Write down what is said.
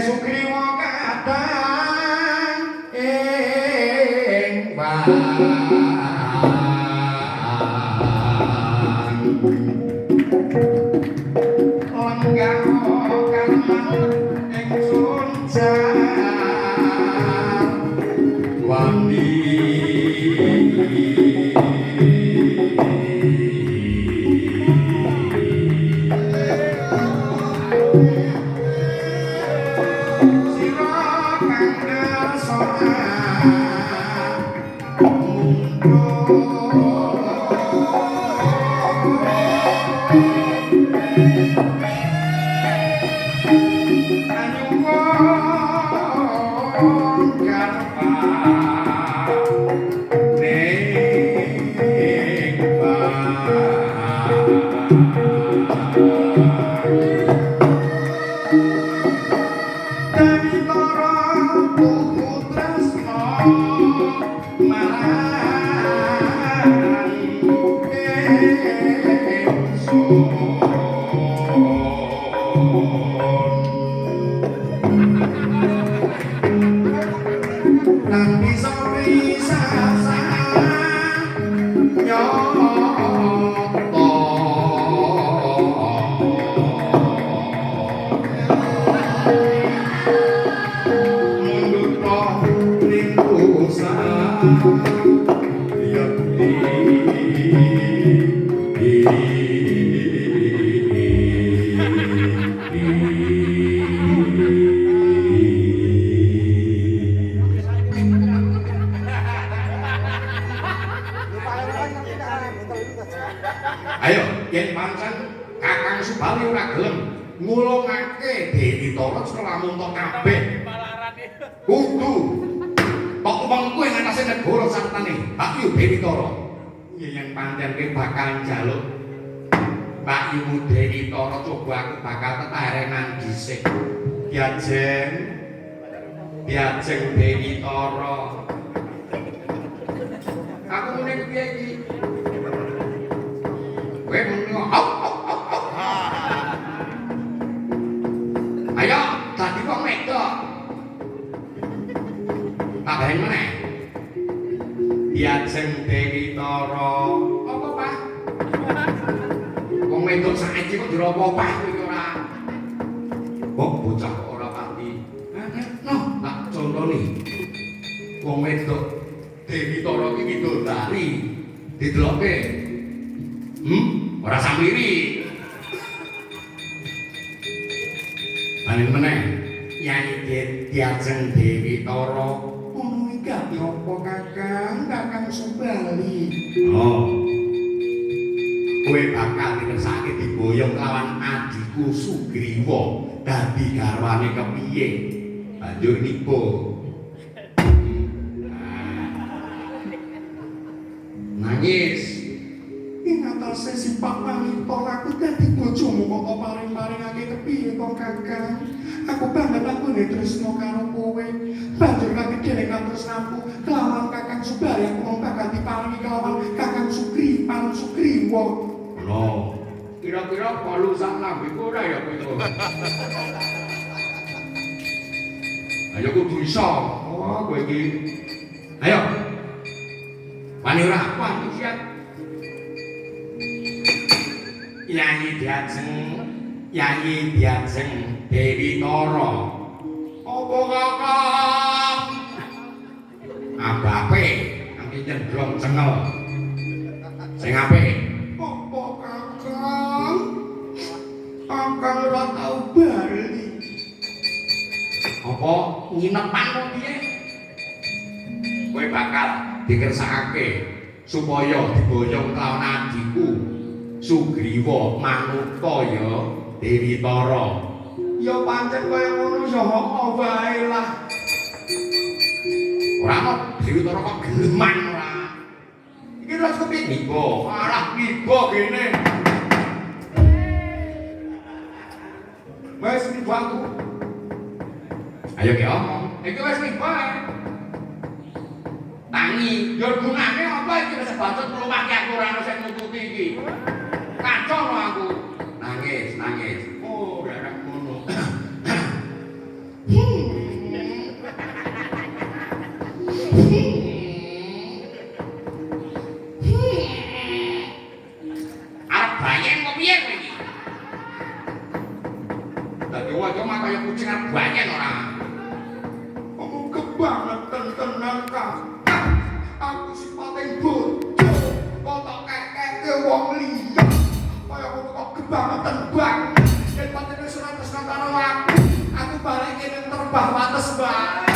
Sugriwa kadang ing lenggah karman ingsun jar wani ayo yen pancen Kakang Subali ora gelem ngulungake Dewi Tara selamun tok kabeh kudu tok mengko ing atase negara sartane Mbak Yu Dewi Tara yen pancen kowe bakal njaluk Mbak Yu Dewi Tara coba aku bakal tetarenan dhisik Diajeng Dewi Tara aku muni piye iki kowe muni ayo dadi wong wedok tak bareng meneh Diajeng Dewi Tara apa Pak wong wedok saiki kok diropo-opo iki ora kok bocah ora pati no tak contoni wong wedok Dewi Tara iki Widodari dideloke ora samiri balik meneh Nyai Diajeng Dewi Tara ngono iki ati apa Kakang Subali oh kowe bakal dikersake diboyong lawan adikku Sugriwa dadi garwane kepiye banjur nipo nangis ing atase sifat wanita aku dadi bojomu kok paring-paringake kepiye to Kakang aku banget aku tresno karo kowe banjur kakedene katresnaku kelawan Kakang Subali aku mung bakal diparingi kelawan Kakang Sugriwa lho kira-kira palu sak lambeku ora ya kowe ayo kudu iso oh kowe iki ayo wani ora wani siap Nyai Diajeng Dewi Tara apa Kakang abape nanti cendrong cengel sing apik apa Kakang ora tau bali apa nginepan kok piye kowe bakal dikersakake supaya diboyong kelawan adikku Sugriwa manut ya Dewi Tara ya pancen kaya ngono ya wae lah ora kok Dewi Tara kok geleman ora iki lho kepiye nibo arah nibo kene wis nibo aku ayo ki omong iki wis nibo tangi yo gunane apa iki wis bacot mlumake aku ora ono sing nututi iki kacau aku nangis oh ora ngono kebangetan tenan kakak. Aku si paling bodoh, kok kekeke wong liya. Kaya aku kok kebangetan banget. Yen pancen wis ora tresno karo aku balik kene terbah wates bae.